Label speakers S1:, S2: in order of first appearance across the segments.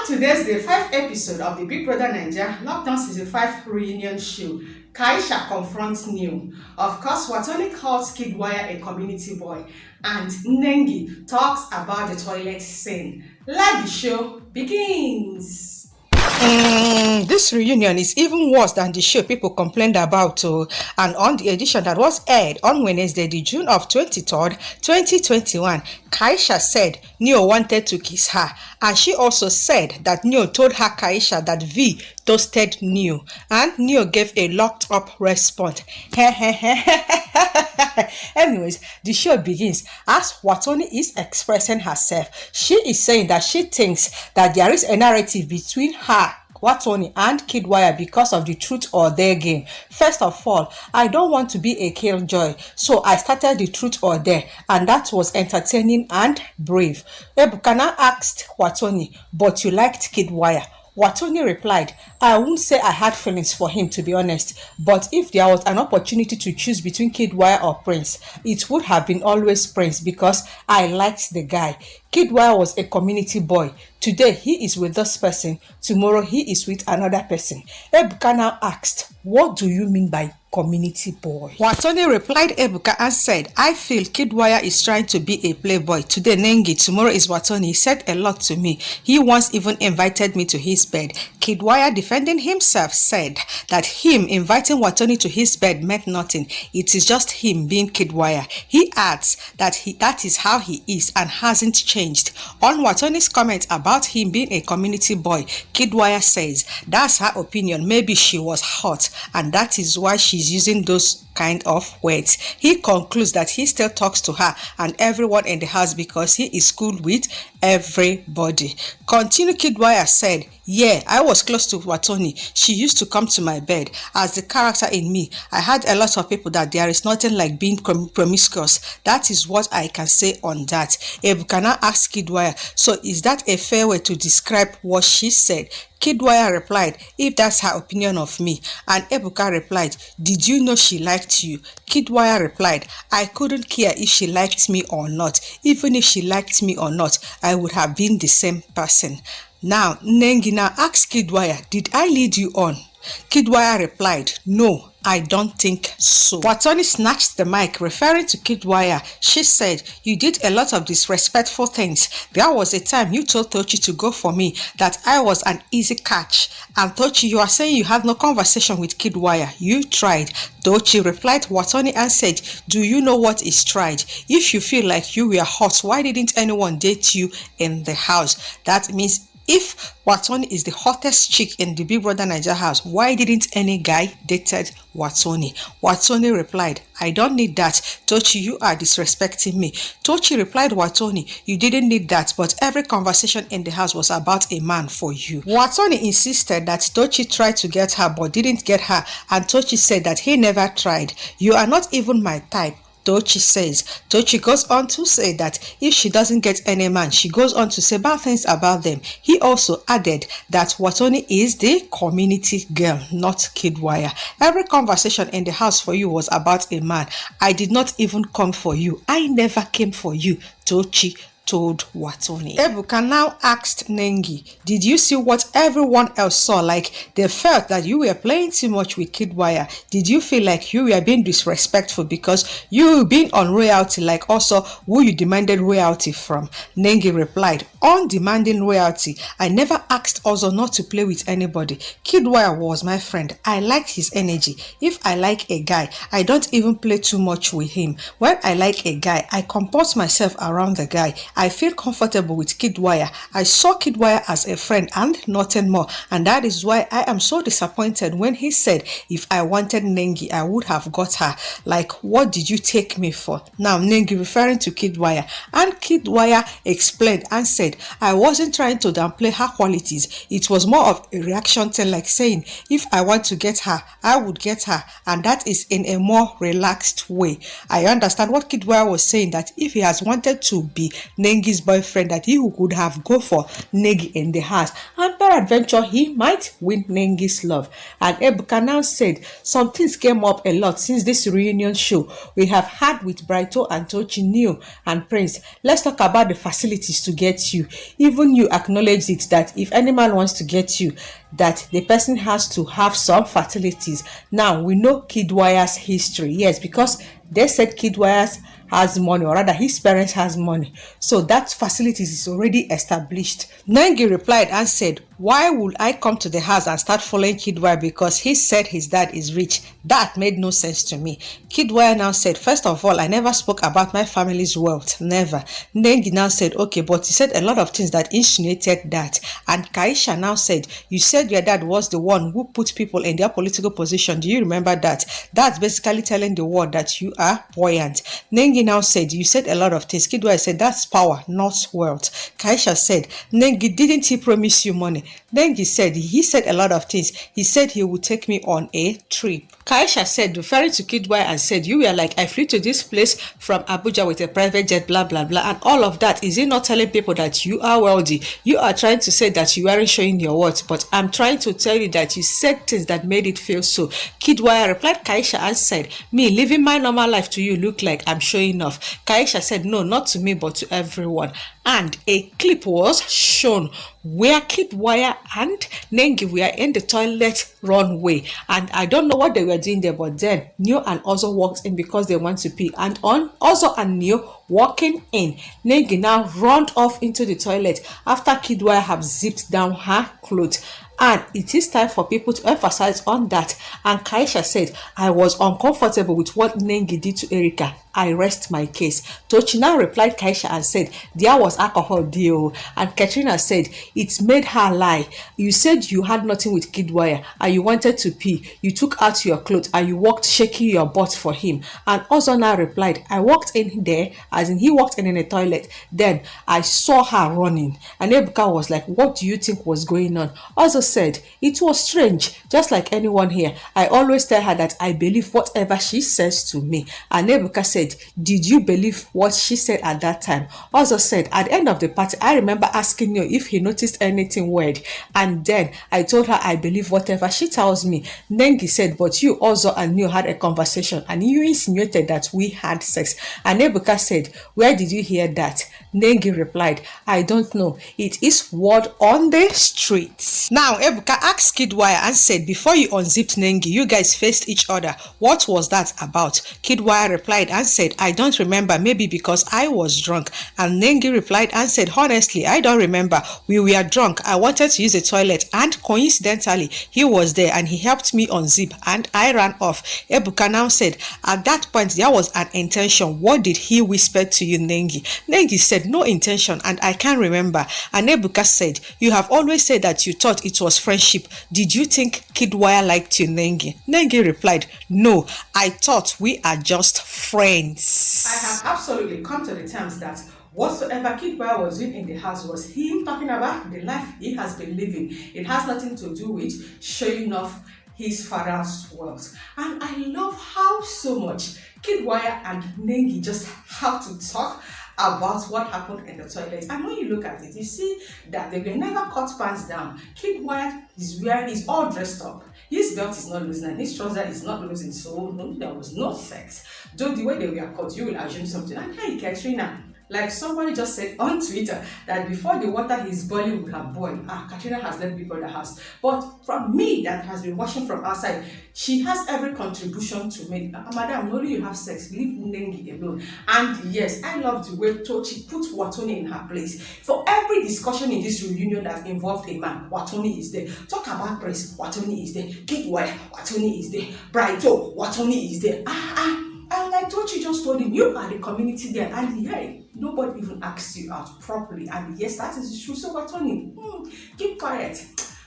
S1: today's the 5th episode of the Big Brother Naija Lockdown Season 5 reunion show, KAISHA confronts New. Of course, Watoni calls KIDDWAYA a community boy, and NENGI talks about the toilet scene. Let the show begins.
S2: This reunion is even worse than the show people complained about. And on the edition that was aired on Wednesday, the June of 23rd, 2021, KAISHA said Neo wanted to kiss her, and she also said that Neo told her KAISHA that V toasted Neo, and Neo gave a locked up response. Anyways, the show begins as Watoni is expressing herself. She is saying that she thinks that there is a narrative between her, Watoni, and KIDDWAYA because of the truth or dare game. First of all, I don't want to be a killjoy, so I started the truth or dare, and that was entertaining and brave. Ebukana asked Watoni, but you liked KIDDWAYA? Watoni replied, I won't say I had feelings for him, to be honest, but if there was an opportunity to choose between KIDDWAYA or Prince, it would have been always Prince because I liked the guy. KIDDWAYA was a community boy. Today he is with this person, tomorrow he is with another person. Ebuka now asked, what do you mean by community boy? Watoni replied Ebuka and said, I feel KIDDWAYA is trying to be a playboy. Today Nengi, tomorrow is Watoni. He said a lot to me. He once even invited me to his bed. KIDDWAYA, defending himself, said that him inviting Watoni to his bed meant nothing. It is just him being KIDDWAYA. He adds that that is how he is and hasn't changed. On Watoni's comment about him being a community boy, KIDDWAYA says that's her opinion. Maybe she was hot and that is why she's using those kind of words. He concludes that he still talks to her and everyone in the house because he is cool with everybody. Continue, KIDDWAYA said, yeah, I was close to Watoni. She used to come to my bed. As the character in me, I had a lot of people that there is nothing like being promiscuous. That is what I can say on that. Ebukana asked KIDDWAYA, so is that a fair way to describe what she said? KIDDWAYA replied, if that's her opinion of me. And Ebuka replied, did you know she liked you? KIDDWAYA replied, I couldn't care if she liked me or not. Even if she liked me or not, I would have been the same person. Now, Nengi now asked KIDDWAYA, did I lead you on? KIDDWAYA replied, no, I don't think so. Watoni snatched the mic, referring to KIDDWAYA. She said, you did a lot of disrespectful things. There was a time you told Tochi to go for me, that I was an easy catch. And Tochi, you are saying you had no conversation with KIDDWAYA. You tried. Tochi replied to Watoni and said, do you know what is tried? If you feel like you were hot, why didn't anyone date you in the house? That means if Watoni is the hottest chick in the Big Brother Naija house, why didn't any guy dated Watoni? Watoni replied, I don't need that. Tochi, you are disrespecting me. Tochi replied, Watoni, you didn't need that, but every conversation in the house was about a man for you. Watoni insisted that Tochi tried to get her but didn't get her, and Tochi said that he never tried. You are not even my type, Tochi says. Tochi goes on to say that if she doesn't get any man, she goes on to say bad things about them. He also added that Watoni is the community girl, not KIDDWAYA. Every conversation in the house for you was about a man. I did not even come for you. I never came for you, Tochi told Watoni. Ebuka now asked Nengi, did you see what everyone else saw? Like they felt that you were playing too much with KIDDWAYA. Did you feel like you were being disrespectful because you being on royalty, like also who you demanded royalty from? Nengi replied, on demanding royalty, I never asked also not to play with anybody. KIDDWAYA was my friend. I liked his energy. If I like a guy, I don't even play too much with him. When I like a guy, I comport myself around the guy. I feel comfortable with KIDDWAYA. I saw KIDDWAYA as a friend and nothing more, and that is why I am so disappointed when he said if I wanted Nengi, I would have got her. Like, what did you take me for? Now Nengi referring to KIDDWAYA, and KIDDWAYA explained and said, I wasn't trying to downplay her qualities. It was more of a reaction thing, like saying if I want to get her, I would get her, and that is in a more relaxed way. I understand what KIDDWAYA was saying, that if he has wanted to be Nengi's boyfriend that he could have go for Nengi in the house, and peradventure he might win Nengi's love. And Ebuka now said some things came up a lot since this reunion show we have had with Brighto and Tochi New and Prince. Let's talk about the facilities to get you. Even you acknowledged it that if any man wants to get you, that the person has to have some facilities. Now we know KIDDWAYA's history, yes, because they said KIDDWAYA has money, or rather his parents has money, so that facilities is already established. Nengi replied and said, why would I come to the house and start following KIDDWAYA because he said his dad is rich? That made no sense to me. KIDDWAYA now said, first of all, I never spoke about my family's wealth, never. Nengi now said, okay, but he said a lot of things that insinuated that. And KAISHA now said, you said your dad was the one who put people in their political position. Do you remember that? That's basically telling the world that you are buoyant. Nengi now said, you said a lot of things. KIDDWAYA said, that's power, not wealth. KAISHA said, Nengi, didn't he promise you money? Nengi said, he said a lot of things. He said he would take me on a trip. KAISHA said, referring to KIDDWAYA, and said, you were like, I flew to this place from Abuja with a private jet, blah, blah, blah, and all of that. Is he not telling people that you are wealthy? You are trying to say that you aren't showing your worth, but I'm trying to tell you that you said things that made it feel so. KIDDWAYA replied KAISHA and said, me living my normal life to you look like I'm showing off. KAISHA said, no, not to me, but to everyone. And a clip was shown where KIDDWAYA and Nengi were in the toilet runway, and I don't know what they were doing there, but then Neo and Ozo walked in because they want to pee, and on Ozo and Neo walking in, Nengi now ran off into the toilet after KIDDWAYA have zipped down her clothes. And it is time for people to emphasize on that. And KAISHA said, I was uncomfortable with what Nengi did to Erica. I rest my case. Tochi now replied KAISHA and said, there was alcohol deal. And Katrina said, it made her lie. You said you had nothing with KIDDWAYA and you wanted to pee. You took out your clothes and you walked shaking your butt for him. And Ozo now replied, I walked in there, as in he walked in the toilet. Then I saw her running. And Ebuka was like, what do you think was going on? Ozo said, it was strange, just like anyone here. I always tell her that I believe whatever she says to me. And Ebuka said, did you believe what she said at that time? Ozo said, at the end of the party, I remember asking you if he noticed anything weird. And then I told her I believe whatever she tells me. Nengi said, but you Ozo and Neo had a conversation and you insinuated that we had sex. And Ebuka said, where did you hear that? Nengi replied, I don't know. It is word on the streets. Now, Ebuka asked KIDDWAYA and said, before you unzipped Nengi, you guys faced each other. What was that about? KIDDWAYA replied and said, I don't remember, maybe because I was drunk. And Nengi replied and said, honestly, I don't remember. We were drunk. I wanted to use the toilet and coincidentally, he was there and he helped me unzip and I ran off. Ebuka now said, at that point, there was an intention. What did he whisper to you, Nengi? Nengi said, no intention and I can't remember. And Ebuka said, you have always said that you thought it was friendship. Did you think KIDDWAYA liked you, Nengi? Nengi replied, no, I thought we are just friends.
S1: I have absolutely come to the terms that whatsoever KIDDWAYA was doing in the house was him talking about the life he has been living. It has nothing to do with showing off his father's wealth. And I love how so much KIDDWAYA and Nengi just have to talk about what happened in the toilet. And when you look at it, you see that they were never cut pants down. KIDDWAYA is all dressed up. His belt is not losing and his trouser is not losing, so no, there was no sex. Though the way they were cut, you will assume something. And hey, Katrina, like somebody just said on Twitter that before the water he's boiling would have boiled, Katrina has left Big Brother house. But from me that has been watching from outside, she has every contribution to make. Madam, only you have sex, leave Nengi alone. And yes, I love the way Tochi put Watoni in her place. For every discussion in this reunion that involved a man, Watoni is there. Talk about Prince, Watoni is there. KIDDWAYA, Watoni is there. Brighto, Watoni is there. And like Tochi just told him, you are the community there, and yeah, nobody even asks you out properly. And yes, that is true. So Watoni, keep quiet.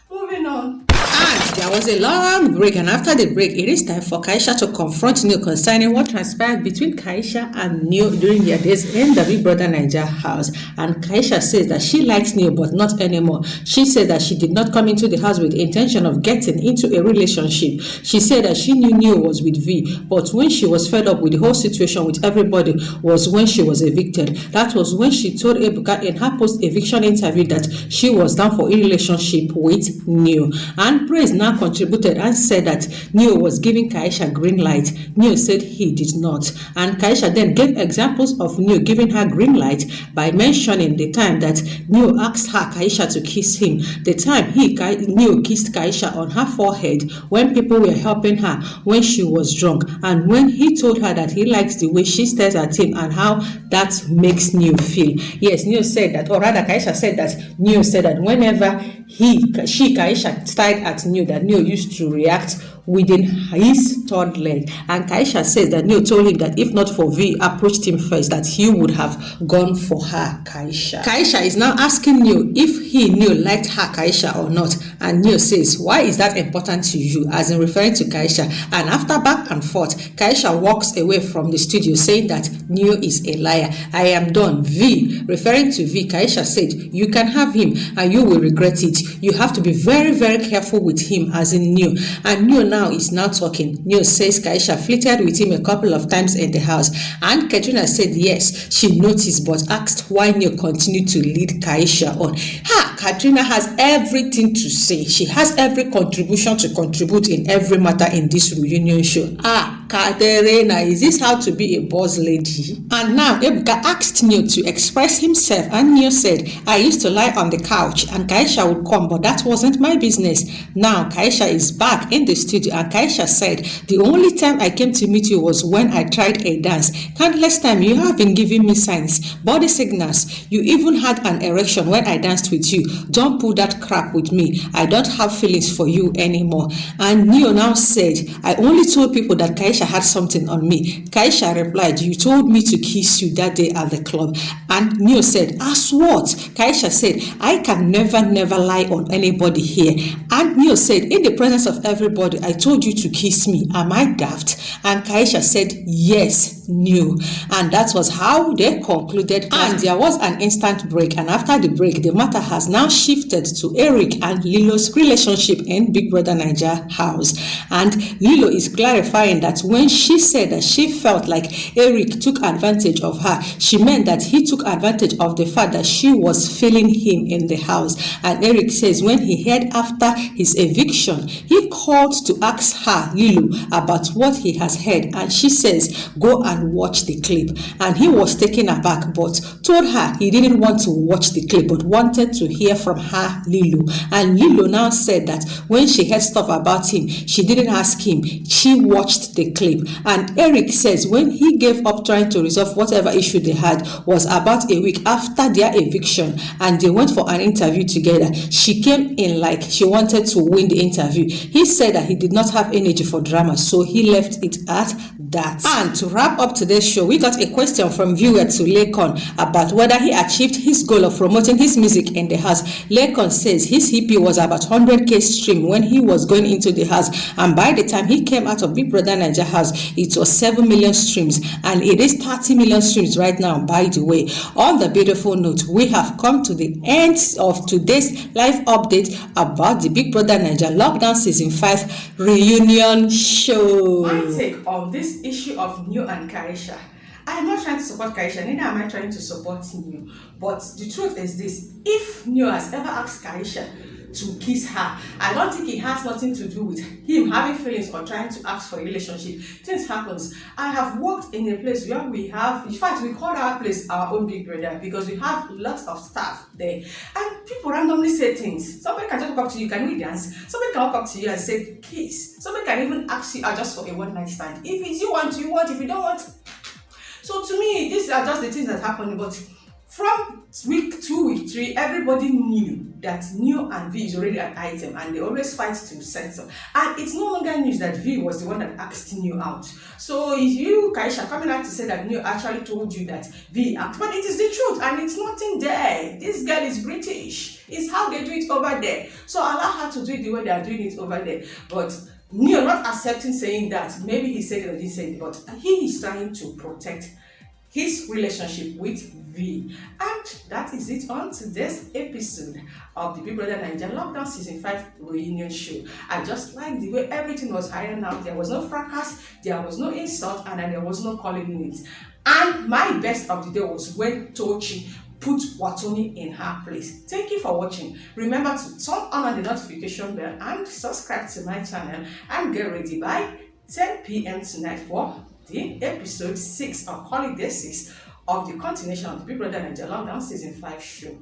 S1: Moving on.
S2: And There was a long break, and after the break, it is time for KAISHA to confront Neo concerning what transpired between KAISHA and Neo during their days in the Big Brother Naija house. And KAISHA says that she likes Neo, but not anymore. She said that she did not come into the house with the intention of getting into a relationship. She said that she knew Neo was with V, but when she was fed up with the whole situation with everybody was when she was evicted. That was when she told Ebuka in her post-eviction interview that she was down for a relationship with Neo. And Praise now contributed and said that Neo was giving KAISHA green light. Neo said he did not. And KAISHA then gave examples of Neo giving her green light by mentioning the time that Neo asked her, KAISHA, to kiss him. The time Neo kissed KAISHA on her forehead when people were helping her when she was drunk. And when he told her that he likes the way she stares at him and how that makes Neo feel. Yes, Neo said that, or rather KAISHA said that Neo said that whenever KAISHA stared at Neo, that Neo used to react within his third leg. And KAISHA says that Neo told him that if not for V approached him first, that he would have gone for her, KAISHA. KAISHA is now asking Neo if Neo liked her, KAISHA, or not. And Neo says, why is that important to you? As in referring to KAISHA. And after back and forth, KAISHA walks away from the studio saying that Neo is a liar. I am done. V, referring to V, KAISHA said, you can have him and you will regret it. You have to be very, very careful with him, as in Neo. And Neo now is now talking. Neo says KAISHA flirted with him a couple of times in the house. And Katrina said yes, she noticed, but asked why Neo continued to lead KAISHA on. Katrina has everything to say. She has every contribution to contribute in every matter in this reunion show. Katerina, is this how to be a boss lady? And now Ebuka asked Neo to express himself, and Neo said, I used to lie on the couch and KAISHA would come, but that wasn't my business. Now KAISHA is back in the studio, and KAISHA said, the only time I came to meet you was when I tried a dance. Countless times you have been giving me signs, body signals. You even had an erection when I danced with you. Don't pull that crap with me. I don't have feelings for you anymore. And Neo now said, I only told people that KAISHA had something on me. KAISHA replied, you told me to kiss you that day at the club. And Neo said, as what? KAISHA said, I can never lie on anybody here. And Neo said, in the presence of everybody, I told you to kiss me. Am I daft? And KAISHA said, yes, Neo. And that was how they concluded. And there was an instant break. And after the break, the matter has now shifted to Eric and Lilo's relationship in Big Brother Naija house. And Lilo is clarifying that when she said that she felt like Eric took advantage of her, she meant that he took advantage of the fact that she was feeling him in the house. And Eric says when he heard after his eviction, he called to ask her, Lilo, about what he has heard. And she says, go and watch the clip. And he was taken aback, but told her he didn't want to watch the clip, but wanted to hear from her, Lilo. And Lilo now said that when she heard stuff about him, she didn't ask him, she watched the clip. And Eric says when he gave up trying to resolve whatever issue they had was about a week after their eviction, and they went for an interview together. She came in like she wanted to win the interview. He said that he did not have energy for drama, so he left it at that. And to wrap up today's show, we got a question from viewer to Lekon about whether he achieved his goal of promoting his music in the house. Lekon says his EP was about 100k stream when he was going into the house, and by the time he came out of Big Brother Naija house, it was 7 million streams, and it is 30 million streams right now, by the way. On the beautiful note, we have come to the end of today's live update about the Big Brother Naija Lockdown Season 5 reunion show.
S1: My take on this issue of Neo and KAISHA. I am not trying to support KAISHA, neither am I trying to support Neo. But the truth is this, if Neo has ever asked KAISHA to kiss her, I don't think it has nothing to do with him having feelings or trying to ask for a relationship. Things happens. I have worked in a place where we have, in fact, we call our place our own Big Brother because we have lots of staff there. And people randomly say things. Somebody can just walk up to you, can we dance? Somebody can walk up to you and say kiss. Somebody can even ask you out just for a one-night stand. If it's you want, if you don't want. So to me, these are just the things that happen. But From week 2, week 3, everybody knew that Neo and V is already an item, and they always fight to settle. And it's no longer news that V was the one that asked Neo out. So is you, Kaisha, coming out to say that Neo actually told you that V asked, but it is the truth, and it's nothing there. This girl is British. It's how they do it over there. So allow her to do it the way they are doing it over there. But Neo not accepting saying that. Maybe he said it or didn't say it, but he is trying to protect his relationship with V. And that is it on today's episode of the BBNaija Lockdown Season 5 reunion show. I just like the way everything was ironed out. There was no fracas, there was no insult, and there was no calling it. And my best of the day was when Tochi put Watoni in her place. Thank you for watching. Remember to turn on the notification bell and subscribe to my channel, and get ready by 10 p.m. tonight for the episode 6 or call it day 6 of the continuation of the BBNaija Lockdown Season 5 show.